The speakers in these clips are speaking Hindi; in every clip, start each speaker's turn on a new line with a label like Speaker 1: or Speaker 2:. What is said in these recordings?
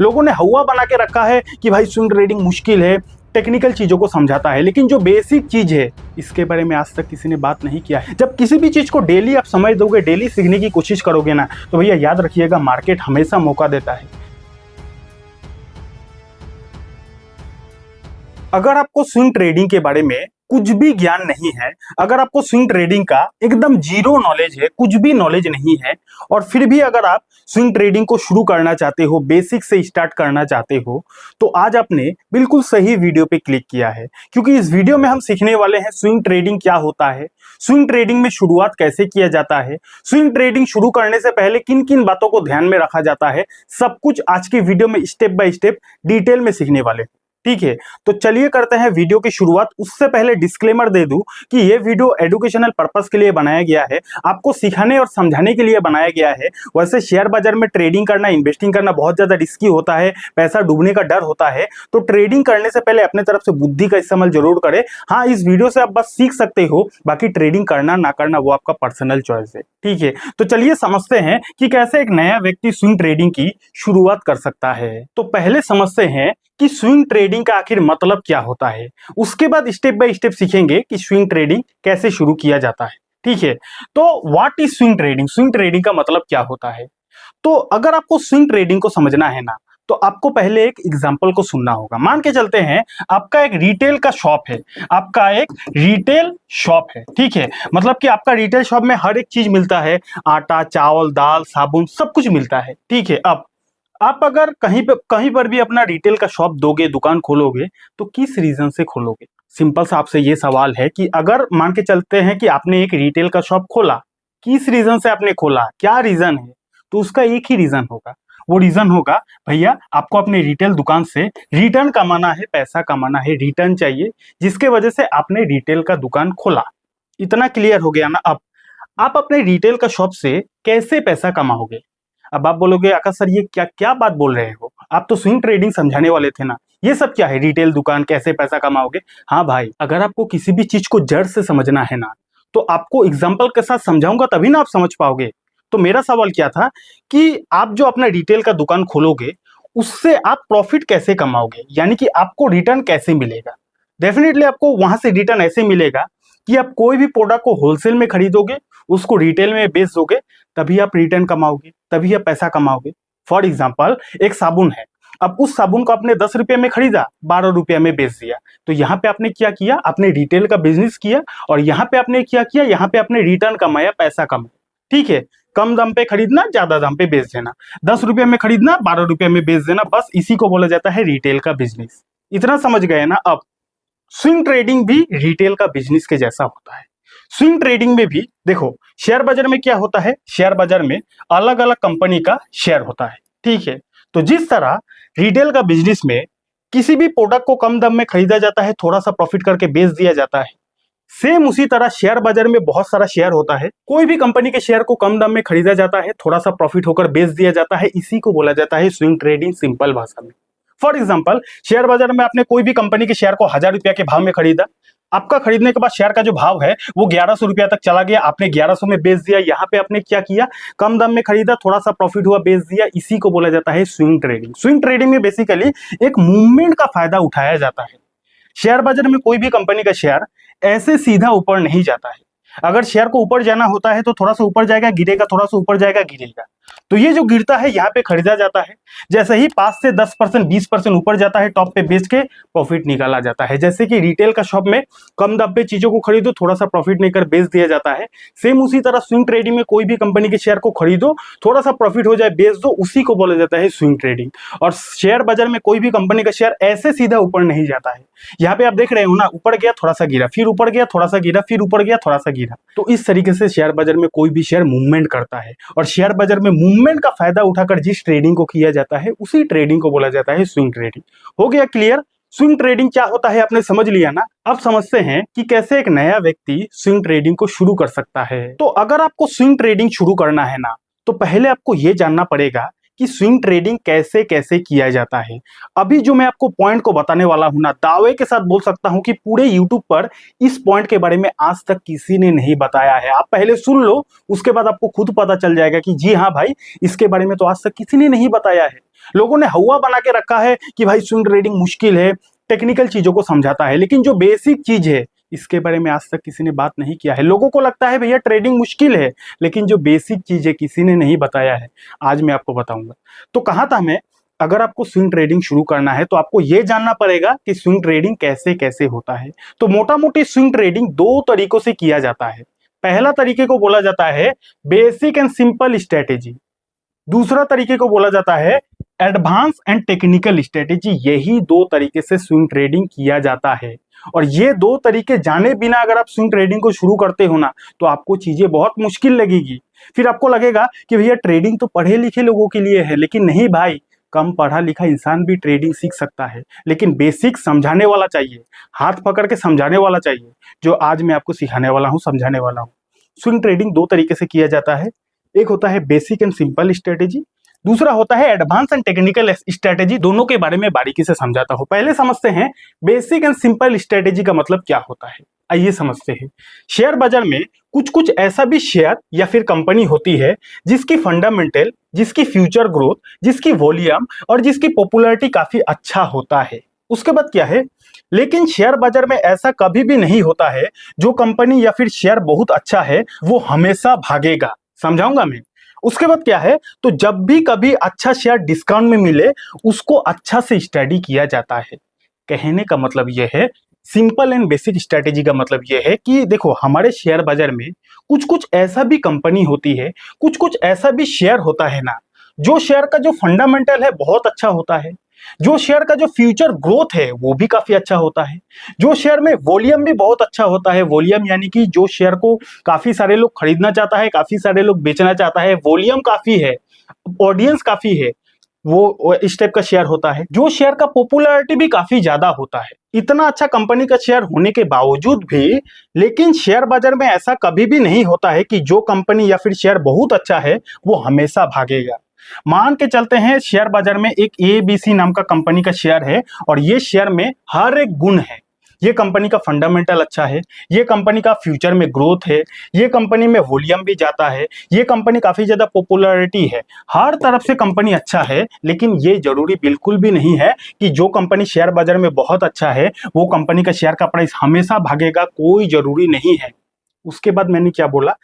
Speaker 1: लोगों ने हवा बना के रखा है कि भाई स्विंग ट्रेडिंग मुश्किल है, टेक्निकल चीज़ों को समझाता है, लेकिन जो बेसिक चीज़ है इसके बारे में आज तक किसी ने बात नहीं किया है। जब किसी भी चीज़ को डेली आप समझ दोगे, डेली सीखने की कोशिश करोगे ना, तो भैया याद रखिएगा मार्केट हमेशा मौका देता है। अगर आपको स्विंग ट्रेडिंग के बारे में कुछ भी ज्ञान नहीं है, अगर आपको स्विंग ट्रेडिंग का एकदम जीरो नॉलेज है, कुछ भी नॉलेज नहीं है, और फिर भी अगर आप स्विंग ट्रेडिंग को शुरू करना चाहते हो, बेसिक से स्टार्ट करना चाहते हो, तो आज आपने बिल्कुल सही वीडियो पे क्लिक किया है। क्योंकि इस वीडियो में हम सीखने वाले हैं स्विंग ट्रेडिंग क्या होता है, स्विंग ट्रेडिंग में शुरुआत कैसे किया जाता है, स्विंग ट्रेडिंग शुरू करने से पहले किन किन बातों को ध्यान में रखा जाता है, सब कुछ आज की वीडियो में स्टेप बाय स्टेप डिटेल में सीखने वाले हैं। ठीक है, तो चलिए करते हैं वीडियो की शुरुआत। उससे पहले डिस्क्लेमर दे दूं कि ये वीडियो एजुकेशनल पर्पस के लिए बनाया गया है, आपको सिखाने और समझाने के लिए बनाया गया है। वैसे शेयर बाजार में ट्रेडिंग करना, इन्वेस्टिंग करना बहुत ज्यादा रिस्की होता है, पैसा डूबने का डर होता है, तो ट्रेडिंग करने से पहले अपने तरफ से बुद्धि का इस्तेमाल जरूर करें। हाँ, इस वीडियो से आप बस सीख सकते हो, बाकी ट्रेडिंग करना ना करना वो आपका पर्सनल चॉइस है। ठीक है, तो चलिए समझते हैं कि कैसे एक नया व्यक्ति स्विंग ट्रेडिंग की शुरुआत कर सकता है। तो पहले समझते हैं कि स्विंग ट्रेडिंग का आखिर मतलब क्या होता है, उसके बाद स्टेप बाय स्टेप सीखेंगे कि स्विंग ट्रेडिंग कैसे शुरू किया जाता है। ठीक है, तो what is swing trading, swing trading का मतलब क्या होता है। तो अगर आपको स्विंग ट्रेडिंग को समझना है ना, तो आपको पहले एक एग्जांपल को सुनना होगा। मान के चलते हैं आपका एक रिटेल का शॉप है, आपका एक रिटेल शॉप है। ठीक है, मतलब कि आपका रिटेल शॉप में हर एक चीज मिलता है, आटा, चावल, दाल, साबुन, सब कुछ मिलता है। ठीक है, अब आप अगर कहीं पर भी अपना रिटेल का शॉप दोगे, दुकान खोलोगे, तो किस रीजन से खोलोगे। सिंपल सा आपसे ये सवाल है कि अगर मान के चलते हैं कि आपने एक रिटेल का शॉप खोला, किस रीजन से आपने खोला, क्या रीजन है, तो उसका एक ही रीजन होगा। वो रीजन होगा भैया आपको अपने रिटेल दुकान से रिटर्न कमाना है, पैसा कमाना है, रिटर्न चाहिए, जिसके वजह से आपने रिटेल का दुकान खोला। इतना क्लियर हो गया ना। अब आप अपने रिटेल का शॉप से कैसे पैसा कमाओगे। अब आप बोलोगे आकाश सर ये क्या क्या बात बोल रहे हो, आप तो स्विंग ट्रेडिंग समझाने वाले थे ना, ये सब क्या है, रिटेल दुकान कैसे पैसा कमाओगे। हाँ भाई, अगर आपको किसी भी चीज को जड़ से समझना है ना, तो आपको एग्जाम्पल के साथ समझाऊंगा तभी ना आप समझ पाओगे। तो मेरा सवाल क्या था कि आप जो अपना रिटेल का दुकान खोलोगे, उससे आप प्रॉफिट कैसे कमाओगे, यानी कि आपको रिटर्न कैसे मिलेगा। डेफिनेटली आपको वहां से रिटर्न ऐसे मिलेगा कि आप कोई भी प्रोडक्ट को होलसेल में खरीदोगे, उसको रिटेल में बेच दोगे, तभी आप रिटर्न कमाओगे, तभी आप पैसा कमाओगे। फॉर एग्जाम्पल एक साबुन है, अब उस साबुन को आपने 10 रुपये में खरीदा, 12 रुपये में बेच दिया, तो यहाँ पे आपने क्या किया, आपने रिटेल का बिजनेस किया, और यहाँ पे आपने क्या किया, यहाँ पे आपने रिटर्न कमाया, पैसा कमाया। ठीक है, कम दाम पे खरीदना, ज्यादा दाम पे बेच देना, 10 रुपये में खरीदना, 12 रुपये में बेच देना, बस इसी को बोला जाता है रिटेल का बिजनेस। इतना समझ गए ना। अब स्विंग ट्रेडिंग भी रिटेल का बिजनेस के जैसा होता है। स्विंग ट्रेडिंग में भी देखो, शेयर बाजार में क्या होता है, शेयर बाजार में अलग अलग कंपनी का शेयर होता है। ठीक है, तो जिस तरह रिटेल का बिजनेस में किसी भी प्रोडक्ट को कम दाम में खरीदा जाता है, थोड़ा सा प्रॉफिट करके बेच दिया जाता है, सेम उसी तरह शेयर बाजार में बहुत सारा शेयर होता है, कोई भी कंपनी के शेयर को कम दाम में खरीदा जाता है, थोड़ा सा प्रॉफिट होकर बेच दिया जाता है, इसी को बोला जाता है स्विंग ट्रेडिंग, सिंपल भाषा में। फॉर एग्जाम्पल शेयर बाजार में आपने कोई भी कंपनी के शेयर को 1000 रुपया के भाव में खरीदा, आपका खरीदने के बाद शेयर का जो भाव है वो 1100 रुपया तक चला गया, आपने 1100 में बेच दिया। यहाँ पे आपने क्या किया, कम दाम में खरीदा, थोड़ा सा प्रॉफिट हुआ, बेच दिया, इसी को बोला जाता है स्विंग ट्रेडिंग। स्विंग ट्रेडिंग में बेसिकली एक मूवमेंट का फायदा उठाया जाता है। शेयर बाजार में कोई भी कंपनी का शेयर ऐसे सीधा ऊपर नहीं जाता है, अगर शेयर को ऊपर जाना होता है तो थोड़ा सा ऊपर जाएगा, गिरेगा, थोड़ा सा ऊपर जाएगा, गिरेगा। तो ये जो गिरता है यहाँ पे खरीदा जाता है, जैसे ही 5 से 10%, 20% ऊपर जाता है, टॉप पे बेच के प्रॉफिट निकाला जाता है। जैसे कि रिटेल का शॉप में कम दाम पे चीजों को खरीदो, थोड़ा सा प्रॉफिट लेकर बेच दिया जाता है, सेम उसी तरह स्विंग ट्रेडिंग में कोई भी कंपनी के शेयर को खरीदो, थोड़ा सा प्रॉफिट हो जाए, बेच दो, उसी को बोला जाता है स्विंग ट्रेडिंग। और शेयर बाजार में कोई भी कंपनी का शेयर ऐसे सीधा ऊपर नहीं जाता है, यहाँ पे आप देख रहे हो ना, ऊपर गया, थोड़ा सा गिरा, फिर ऊपर गया, थोड़ा सा गिरा, फिर ऊपर गया, थोड़ा सा गिरा। तो इस तरीके से शेयर बाजार में कोई भी शेयर मूवमेंट करता है, और शेयर बाजार में मूवमेंट का फायदा उठाकर जिस ट्रेडिंग को किया जाता है, उसी ट्रेडिंग को बोला जाता है स्विंग ट्रेडिंग। हो गया क्लियर, स्विंग ट्रेडिंग क्या होता है आपने समझ लिया ना। अब समझते हैं कि कैसे एक नया व्यक्ति स्विंग ट्रेडिंग को शुरू कर सकता है। तो अगर आपको स्विंग ट्रेडिंग शुरू करना है ना, तो पहले आपको यह जानना पड़ेगा कि स्विंग ट्रेडिंग कैसे कैसे किया जाता है। अभी जो मैं आपको पॉइंट को बताने वाला हूं ना, दावे के साथ बोल सकता हूं कि पूरे यूट्यूब पर इस पॉइंट के बारे में आज तक किसी ने नहीं बताया है। आप पहले सुन लो, उसके बाद आपको खुद पता चल जाएगा कि जी हाँ भाई, इसके बारे में तो आज तक किसी ने नहीं बताया है। लोगों ने हवा बना के रखा है कि भाई स्विंग ट्रेडिंग मुश्किल है, टेक्निकल चीजों को समझाता है, लेकिन जो बेसिक चीज है इसके बारे में आज तक किसी ने बात नहीं किया है। लोगों को लगता है भैया ट्रेडिंग मुश्किल है, लेकिन जो बेसिक चीज है किसी ने नहीं बताया है। आज मैं आपको बताऊंगा। तो कहा था मैं, अगर आपको स्विंग ट्रेडिंग शुरू करना है तो आपको यह जानना पड़ेगा कि स्विंग ट्रेडिंग कैसे कैसे होता है। तो मोटा मोटी स्विंग ट्रेडिंग दो तरीकों से किया जाता है। पहला तरीके को बोला जाता है बेसिक एंड सिंपल स्ट्रेटेजी, दूसरा तरीके को बोला जाता है एडवांस एंड टेक्निकल स्ट्रेटेजी। यही दो तरीके से स्विंग ट्रेडिंग किया जाता है। और ये दो तरीके जाने बिना अगर आप स्विंग ट्रेडिंग को शुरू करते हो ना, तो आपको चीजें बहुत मुश्किल लगेगी। फिर आपको लगेगा कि भैया ट्रेडिंग तो पढ़े लिखे लोगों के लिए है, लेकिन नहीं भाई, कम पढ़ा लिखा इंसान भी ट्रेडिंग सीख सकता है, लेकिन बेसिक समझाने वाला चाहिए, हाथ पकड़ के समझाने वाला चाहिए, जो आज मैं आपको सिखाने वाला हूं, समझाने वाला हूं। स्विंग ट्रेडिंग दो तरीके से किया जाता है। एक होता है बेसिक एंड सिंपल स्ट्रेटेजी, दूसरा होता है एडवांस एंड टेक्निकल स्ट्रेटेजी। दोनों के बारे में बारीकी से समझाता हूं। पहले समझते हैं बेसिक एंड सिंपल स्ट्रेटेजी का मतलब क्या होता है। आइए समझते हैं। शेयर बाजार में कुछ कुछ ऐसा भी शेयर या फिर कंपनी होती है जिसकी फंडामेंटल, जिसकी फ्यूचर ग्रोथ, जिसकी वॉल्यूम और जिसकी पॉपुलैरिटी काफी अच्छा होता है। उसके बाद क्या है, लेकिन शेयर बाजार में ऐसा कभी भी नहीं होता है जो कंपनी या फिर शेयर बहुत अच्छा है वो हमेशा भागेगा। समझाऊंगा मैं। उसके बाद क्या है, तो जब भी कभी अच्छा शेयर डिस्काउंट में मिले उसको अच्छा से स्टडी किया जाता है। कहने का मतलब यह है, सिंपल एंड बेसिक स्ट्रेटेजी का मतलब यह है कि देखो, हमारे शेयर बाजार में कुछ कुछ ऐसा भी कंपनी होती है, कुछ कुछ ऐसा भी शेयर होता है ना, जो शेयर का जो फंडामेंटल है बहुत अच्छा होता है, जो शेयर का जो फ्यूचर ग्रोथ है वो भी काफी अच्छा होता है, जो शेयर में वॉल्यूम भी बहुत अच्छा होता है। वॉल्यूम यानी कि जो शेयर को काफी सारे लोग खरीदना चाहता है, काफी सारे लोग बेचना चाहता है, वॉल्यूम काफी है, ऑडियंस काफी है, वो इस टाइप का शेयर होता है। जो शेयर का पॉपुलैरिटी भी काफी ज्यादा होता है। इतना अच्छा कंपनी का शेयर होने के बावजूद भी, लेकिन शेयर बाजार में ऐसा कभी भी नहीं होता है कि जो कंपनी या फिर शेयर बहुत अच्छा है वो हमेशा भागेगा। मान के चलते हैं शेयर बाजार में एक ABC नाम का कंपनी का शेयर है, और ये शेयर में हर एक गुण है। ये कंपनी का फंडामेंटल अच्छा है, ये कंपनी का फ्यूचर में ग्रोथ है, ये कंपनी में वॉल्यूम भी जाता है, ये कंपनी काफी ज्यादा पॉपुलैरिटी है, हर तरफ से कंपनी अच्छा है। लेकिन ये जरूरी बिल्कुल भी नहीं है कि जो कंपनी शेयर बाजार में बहुत अच्छा है वो कंपनी का शेयर का प्राइस हमेशा भागेगा, कोई जरूरी नहीं है। उसके बाद मैंने क्या बोला,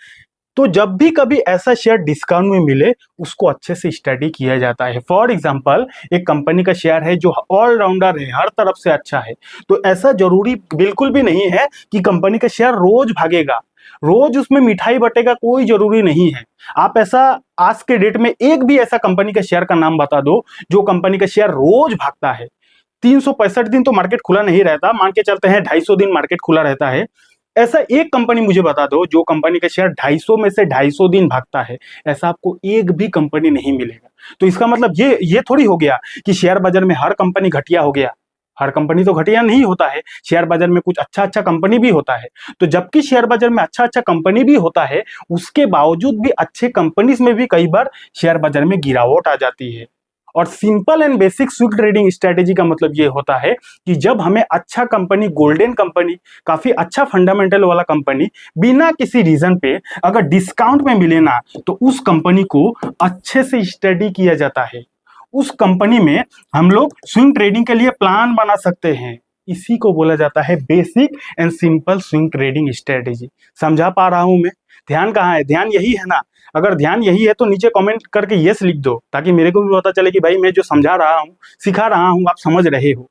Speaker 1: तो जब भी कभी ऐसा शेयर डिस्काउंट में मिले उसको अच्छे से स्टडी किया जाता है। फॉर एग्जांपल, एक कंपनी का शेयर है जो ऑलराउंडर है, हर तरफ से अच्छा है, तो ऐसा जरूरी बिल्कुल भी नहीं है कि कंपनी का शेयर रोज भागेगा, रोज उसमें मिठाई बटेगा, कोई जरूरी नहीं है। आप ऐसा आज के डेट में एक भी ऐसा कंपनी का शेयर का नाम बता दो जो कंपनी का शेयर रोज भागता है। 365 दिन तो मार्केट खुला नहीं रहता, मान के चलते हैं 250 दिन मार्केट खुला रहता है। ऐसा एक कंपनी मुझे बता दो जो कंपनी का शेयर 250 में से 250 दिन भागता है। ऐसा आपको एक भी कंपनी नहीं मिलेगा। तो इसका मतलब ये थोड़ी हो गया कि शेयर बाजार में हर कंपनी घटिया हो गया। हर कंपनी तो घटिया नहीं होता है, शेयर बाजार में कुछ अच्छा अच्छा कंपनी भी होता है। तो जबकि शेयर बाजार में अच्छा अच्छा कंपनी भी होता है, उसके बावजूद भी अच्छे कंपनीज में भी कई बार शेयर बाजार में गिरावट आ जाती है। और simple and basic swing trading strategy का मतलब ये होता है कि जब हमें अच्छा कंपनी, गोल्डन कंपनी, काफी अच्छा फंडामेंटल वाला कंपनी बिना किसी रीजन पे अगर डिस्काउंट में मिले ना, तो उस कंपनी को अच्छे से स्टडी किया जाता है। उस कंपनी में हम लोग स्विंग ट्रेडिंग के लिए प्लान बना सकते हैं। इसी को बोला जाता है basic and simple swing trading strategy. समझा पा रहा हूं मैं? ध्यान कहाँ है? ध्यान यही है ना? अगर ध्यान यही है तो नीचे कमेंट करके यस लिख दो, ताकि मेरे को भी पता चले कि भाई मैं जो समझा रहा हूँ, सिखा रहा हूँ, आप समझ रहे हो।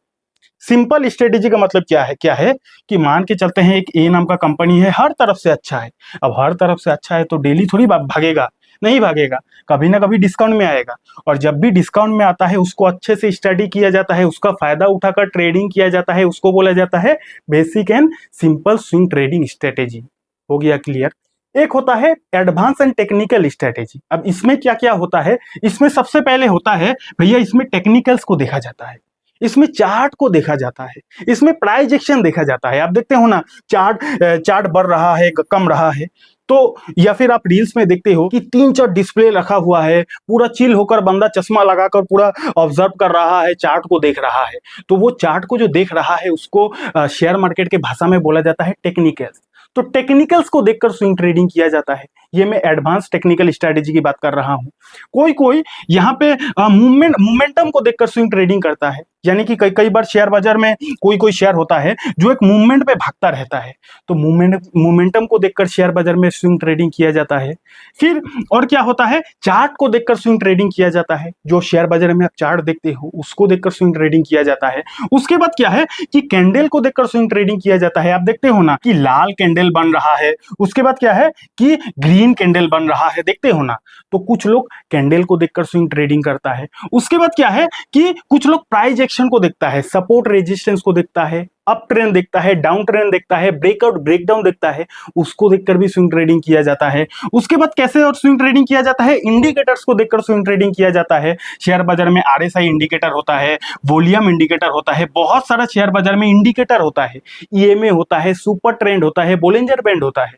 Speaker 1: सिंपल स्ट्रेटेजी का मतलब क्या है कि मान के चलते हैं एक ए नाम का कंपनी है, हर तरफ से अच्छा है। अब हर तरफ से अच्छा है तो डेली थोड़ी भागेगा, नहीं भागेगा, कभी ना कभी डिस्काउंट में आएगा। और जब भी डिस्काउंट में आता है उसको अच्छे से स्टडी किया जाता है, उसका फायदा उठाकर ट्रेडिंग किया जाता है। उसको बोला जाता है basic and simple swing trading strategy. हो गया क्लियर? एक होता है एडवांस एंड टेक्निकल स्ट्रेटेजी। अब इसमें क्या क्या होता है? इसमें सबसे पहले होता है भैया, इसमें टेक्निकल्स को देखा जाता है, इसमें चार्ट को देखा जाता है, इसमें प्राइस एक्शन देखा जाता है। आप देखते हो ना, चार्ट बढ़ रहा है, कम रहा है, तो या फिर आप रील्स में देखते हो कि 3-4 डिस्प्ले रखा हुआ है, पूरा चिल होकर बंदा चश्मा लगाकर पूरा ऑब्जर्व कर रहा है, चार्ट को देख रहा है। तो वो चार्ट को जो देख रहा है उसको शेयर मार्केट के भाषा में बोला जाता है टेक्निकल्स। तो टेक्निकल्स को देखकर स्विंग ट्रेडिंग किया जाता है। ये मैं एडवांस टेक्निकल स्ट्रेटेजी की बात कर रहा हूं। कोई कोई यहाँ पे मोमेंटम को देखकर स्विंग ट्रेडिंग करता है, यानी कि कई कई बार शेयर बाजार में कोई कोई शेयर होता है जो एक मूवमेंट पे भागता रहता है, तो मोमेंटम को देखकर शेयर बाजार में स्विंग ट्रेडिंग किया जाता है। फिर और क्या होता है, चार्ट को देखकर स्विंग ट्रेडिंग किया जाता है। जो शेयर बाजार में आप चार्ट देखते हो उसको देखकर स्विंग ट्रेडिंग किया जाता है। उसके बाद क्या है कि कैंडल को देखकर स्विंग ट्रेडिंग किया जाता है। आप देखते हो ना कि लाल कैंडल बन रहा है, उसके बाद क्या है कि ग्रीन कैंडल बन रहा है, देखते हो ना। तो कुछ लोग कैंडल को देखकर स्विंग ट्रेडिंग करता है। उसके बाद क्या है कि कुछ लोग प्राइस एक्शन को देखता है, सपोर्ट रेजिस्टेंस को देखता है, अप ट्रेंड देखता है, डाउन ट्रेंड देखता है, ब्रेकआउट ब्रेकडाउन देखता है, उसको देखकर भी स्विंग ट्रेडिंग किया जाता है। उसके बाद कैसे और स्विंग ट्रेडिंग किया जाता है, इंडिकेटर्स को देखकर स्विंग ट्रेडिंग किया जाता है। शेयर बाजार में आरएसआई इंडिकेटर होता है, वॉल्यूम इंडिकेटर होता है, बहुत सारा शेयर बाजार में इंडिकेटर होता है, ईएमए होता है, सुपर ट्रेंड होता है, बोलिंजर बैंड होता है।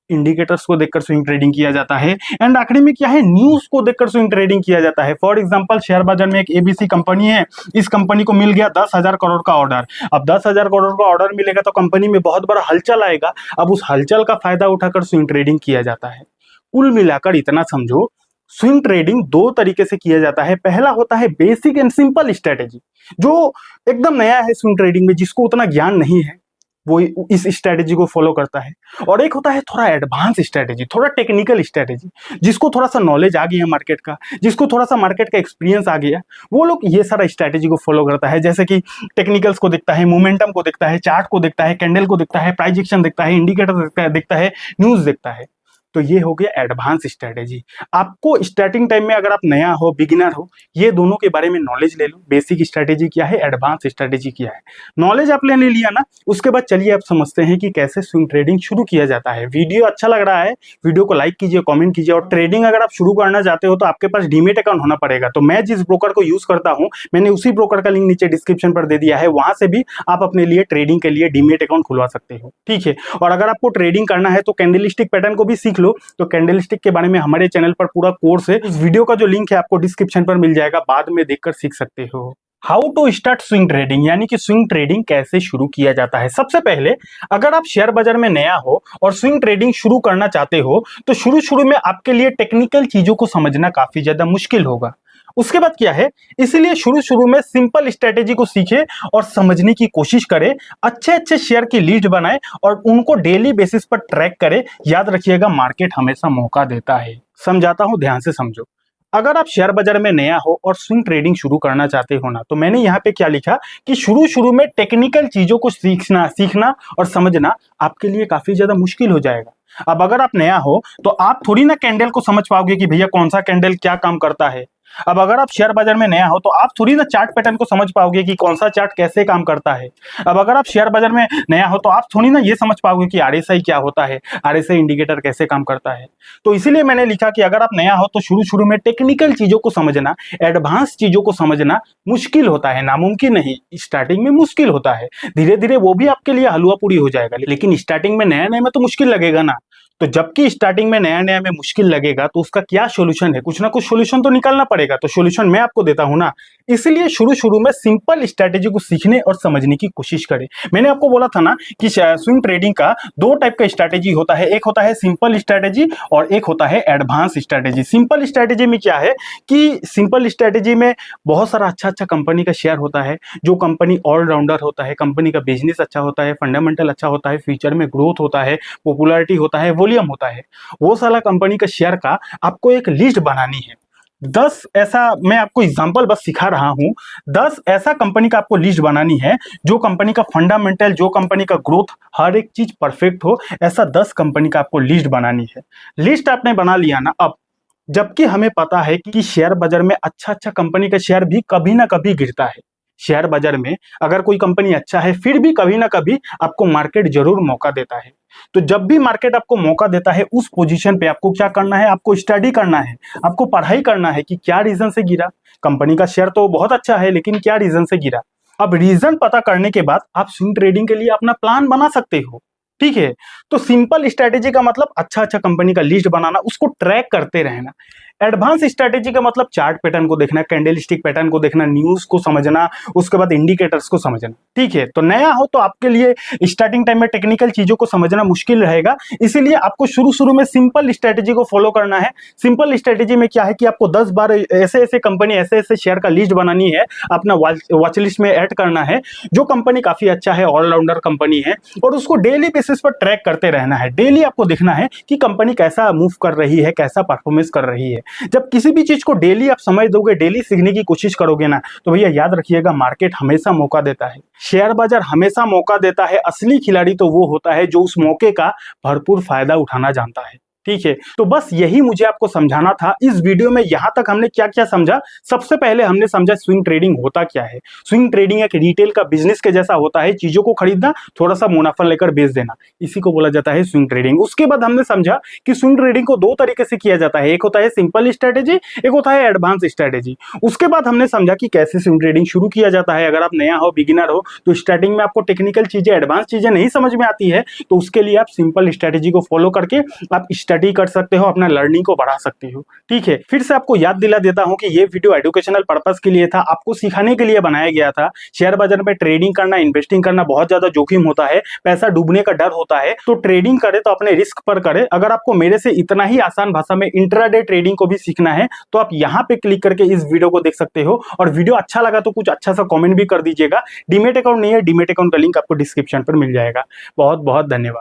Speaker 1: इंडिकेटर्स को देखकर स्विंग ट्रेडिंग किया जाता है। एंड आखिरी में क्या है, न्यूज को देखकर स्विंग ट्रेडिंग किया जाता है। फॉर एग्जांपल शेयर बाजार में एक एबीसी कंपनी है, इस कंपनी को मिल गया 10,000 करोड़ का ऑर्डर। अब 10,000 करोड़ का ऑर्डर मिलेगा तो कंपनी में बहुत बड़ा हलचल आएगा। अब उस हलचल का फायदा उठाकर स्विंग ट्रेडिंग किया जाता है। कुल मिलाकर इतना समझो, स्विंग ट्रेडिंग दो तरीके से किया जाता है। पहला होता है बेसिक एंड सिंपल स्ट्रेटेजी, जो एकदम नया है स्विंग ट्रेडिंग में, जिसको उतना ज्ञान नहीं है वो इस स्ट्रेटेजी को फॉलो करता है। और एक होता है थोड़ा एडवांस स्ट्रेटेजी, थोड़ा टेक्निकल स्ट्रेटेजी, जिसको थोड़ा सा नॉलेज आ गया मार्केट का, जिसको थोड़ा सा मार्केट का एक्सपीरियंस आ गया, वो लोग ये सारा स्ट्रेटेजी को फॉलो करता है। जैसे कि टेक्निकल्स को देखता है, मोमेंटम को देखता है, चार्ट को देखता है, कैंडल को देखता है, प्राइस एक्शन देखता है, इंडिकेटर देखता है, न्यूज देखता है। तो ये हो गया एडवांस स्ट्रेटेजी। आपको स्टार्टिंग टाइम में अगर आप नया हो, बिगिनर हो, ये दोनों के बारे में नॉलेज ले लो। बेसिक स्ट्रेटेजी क्या है, एडवांस स्ट्रेटेजी क्या है, नॉलेज आप लेने लिया ना, उसके बाद चलिए आप समझते हैं कि कैसे स्विंग ट्रेडिंग शुरू किया जाता है। वीडियो अच्छा लग रहा है, वीडियो को लाइक कीजिए, कमेंट कीजिए। और ट्रेडिंग अगर आप शुरू करना चाहते हो तो आपके पास डीमेट अकाउंट होना पड़ेगा। तो मैं जिस ब्रोकर को यूज करता हूं, मैंने उसी ब्रोकर का लिंक नीचे डिस्क्रिप्शन पर दे दिया है, वहां से भी आप अपने लिए ट्रेडिंग के लिए डीमेट अकाउंट खुलवा सकते हो, ठीक है। और अगर आपको ट्रेडिंग करना है तो कैंडलस्टिक पैटर्न को भी सीख लो। तो कैंडल के बारे में हमारे चैनल पर पूरा कोर्स है, उस वीडियो का जो लिंक है आपको डिस्क्रिप्शन पर मिल जाएगा, बाद में देखकर सीख सकते हो। How to start swing trading, यानी कि स्विंग ट्रेडिंग कैसे शुरू किया जाता है। सबसे पहले अगर आप शेयर बाजार में नया हो और स्विंग ट्रेडिंग शुरू करना चाहते हो तो शुरू में आपके लिए टेक्निकल चीजों को समझना काफी ज्यादा मुश्किल होगा। उसके बाद क्या है, इसलिए शुरू में सिंपल स्ट्रेटेजी को सीखे और समझने की कोशिश करें। अच्छे शेयर की लिस्ट बनाएं और उनको डेली बेसिस पर ट्रैक करें। याद रखिएगा, मार्केट हमेशा मौका देता है। समझाता हूं, ध्यान से समझो। अगर आप शेयर बाजार में नया हो और स्विंग ट्रेडिंग शुरू करना चाहते हो ना, तो मैंने यहाँ पे क्या लिखा कि शुरू में टेक्निकल चीजों को सीखना और समझना आपके लिए काफी ज्यादा मुश्किल हो जाएगा। अब अगर आप नया हो तो आप थोड़ी ना कैंडल को समझ पाओगे कि भैया कौन सा कैंडल क्या काम करता है। अब अगर आप शेयर बाजार में नया हो तो आप थोड़ी ना चार्ट पैटर्न को समझ पाओगे कि कौन सा चार्ट कैसे काम करता है। अब अगर आप शेयर बाजार में नया हो तो आप थोड़ी ना ये समझ पाओगे कि आरएसआई क्या होता है, आरएसआई इंडिकेटर कैसे काम करता है। तो इसीलिए मैंने लिखा कि अगर आप नया हो तो शुरू में टेक्निकल चीजों को समझना, एडवांस चीजों को समझना मुश्किल होता है, नामुमकिन नहीं। स्टार्टिंग में मुश्किल होता है, धीरे धीरे वो भी आपके लिए हलवा पूरी हो जाएगा। लेकिन स्टार्टिंग में नया में तो मुश्किल लगेगा ना। तो जबकि स्टार्टिंग में नया में मुश्किल लगेगा तो उसका क्या सॉल्यूशन है, कुछ ना कुछ सॉल्यूशन तो निकालना पड़ेगा। तो सॉल्यूशन मैं आपको देता हूं ना। इसलिए शुरू में सिंपल स्ट्रेटेजी को सीखने और समझने की कोशिश करें। मैंने आपको बोला था ना कि स्विंग ट्रेडिंग का दो टाइप का स्ट्रेटेजी होता है, एक होता है सिंपल स्ट्रेटेजी और एक होता है एडवांस स्ट्रेटेजी। सिंपल स्ट्रेटेजी में क्या है कि सिंपल स्ट्रेटेजी में बहुत सारा अच्छा कंपनी का शेयर होता है, जो कंपनी ऑलराउंडर होता है, कंपनी का बिजनेस अच्छा होता है, फंडामेंटल अच्छा होता है, फ्यूचर में ग्रोथ होता है, पॉपुलैरिटी होता है, वॉल्यूम होता है। वो साला कंपनी का शेयर का आपको एक लिस्ट बनानी है। 10 ऐसा, मैं आपको एग्जांपल बस सिखा रहा हूं, 10 ऐसा कंपनी का आपको लिस्ट बनानी है जो कंपनी का फंडामेंटल, जो कंपनी का ग्रोथ, हर एक चीज परफेक्ट हो। ऐसा 10 कंपनी का आपको लिस्ट बनानी है। लिस्ट आपने बना लिया ना। अब जबकि हमें पता है कि शेयर बाजार में अच्छा कंपनी का शेयर भी कभी ना कभी गिरता है। शेयर बाजार में अगर कोई कंपनी अच्छा है फिर भी कभी ना कभी आपको मार्केट जरूर मौका देता है। तो जब भी मार्केट आपको मौका देता है उस पोजीशन पे आपको क्या करना है, आपको स्टडी करना है, आपको पढ़ाई करना है कि क्या रीजन से गिरा। कंपनी का शेयर तो बहुत अच्छा है लेकिन क्या रीजन से गिरा। अब रीजन पता करने के बाद आप स्विंग ट्रेडिंग के लिए अपना प्लान बना सकते हो। ठीक है। तो सिंपल स्ट्रेटेजी का मतलब अच्छा अच्छा कंपनी का लिस्ट बनाना, उसको ट्रैक करते रहना। एडवांस स्ट्रेटेजी का मतलब चार्ट पैटर्न को देखना, कैंडलस्टिक पैटर्न को देखना, न्यूज को समझना, उसके बाद इंडिकेटर्स को समझना। ठीक है, तो नया हो तो आपके लिए स्टार्टिंग टाइम में टेक्निकल चीजों को समझना मुश्किल रहेगा, इसीलिए आपको शुरू शुरू में सिंपल स्ट्रेटेजी को फॉलो करना है। सिंपल स्ट्रेटेजी में क्या है कि आपको 10 बार ऐसे ऐसे कंपनी, ऐसे ऐसे शेयर का लिस्ट बनानी है, अपना वॉच लिस्ट में ऐड करना है, जो कंपनी काफी अच्छा है, ऑलराउंडर कंपनी है, और उसको डेली बेसिस पर ट्रैक करते रहना है। डेली आपको देखना है कि कंपनी कैसा मूव कर रही है, कैसा परफॉर्मेंस कर रही है। जब किसी भी चीज को डेली आप समझ दोगे, डेली सीखने की कोशिश करोगे ना, तो भैया याद रखिएगा, मार्केट हमेशा मौका देता है, शेयर बाजार हमेशा मौका देता है। असली खिलाड़ी तो वो होता है जो उस मौके का भरपूर फायदा उठाना जानता है। ठीक है, तो बस यही मुझे आपको समझाना था इस वीडियो में। यहां तक हमने क्या क्या समझा? सबसे पहले हमने समझा स्विंग ट्रेडिंग होता क्या है। स्विंग ट्रेडिंग एक रिटेल का बिजनेस के जैसा होता है, चीजों को खरीदना, थोड़ा सा मुनाफा लेकर बेच देना, इसी को बोला जाता है स्विंग ट्रेडिंग। उसके बाद हमने समझा कि स्विंग ट्रेडिंग को दो तरीके से किया जाता है, एक होता है सिंपल स्ट्रेटेजी, एक होता है एडवांस स्ट्रेटेजी। उसके बाद हमने समझा कि कैसे स्विंग ट्रेडिंग शुरू किया जाता है। अगर आप नया हो, बिगिनर हो, तो स्टार्टिंग में आपको टेक्निकल चीजें, एडवांस चीजें नहीं समझ में आती है, तो उसके लिए आप सिंपल स्ट्रेटेजी को फॉलो करके आप स्टडी कर सकते हो, अपना लर्निंग को बढ़ा सकते हो। ठीक है, फिर से आपको याद दिला देता हूं कि ये वीडियो एजुकेशनल पर्पस के लिए था, आपको सिखाने के लिए बनाया गया था। शेयर बाजार में ट्रेडिंग करना, इन्वेस्टिंग करना बहुत ज्यादा जोखिम होता है, पैसा डूबने का डर होता है, तो ट्रेडिंग करे तो अपने रिस्क पर करे। अगर आपको मेरे से इतना ही आसान भाषा में इंट्राडे ट्रेडिंग को भी सीखना है, तो आप यहाँ पे क्लिक करके इस वीडियो को देख सकते हो। और वीडियो अच्छा लगा तो कुछ अच्छा सा कमेंट भी कर दीजिएगा। डीमेट अकाउंट नहीं है, डीमेट अकाउंट का लिंक आपको डिस्क्रिप्शन पर मिल जाएगा। बहुत बहुत धन्यवाद।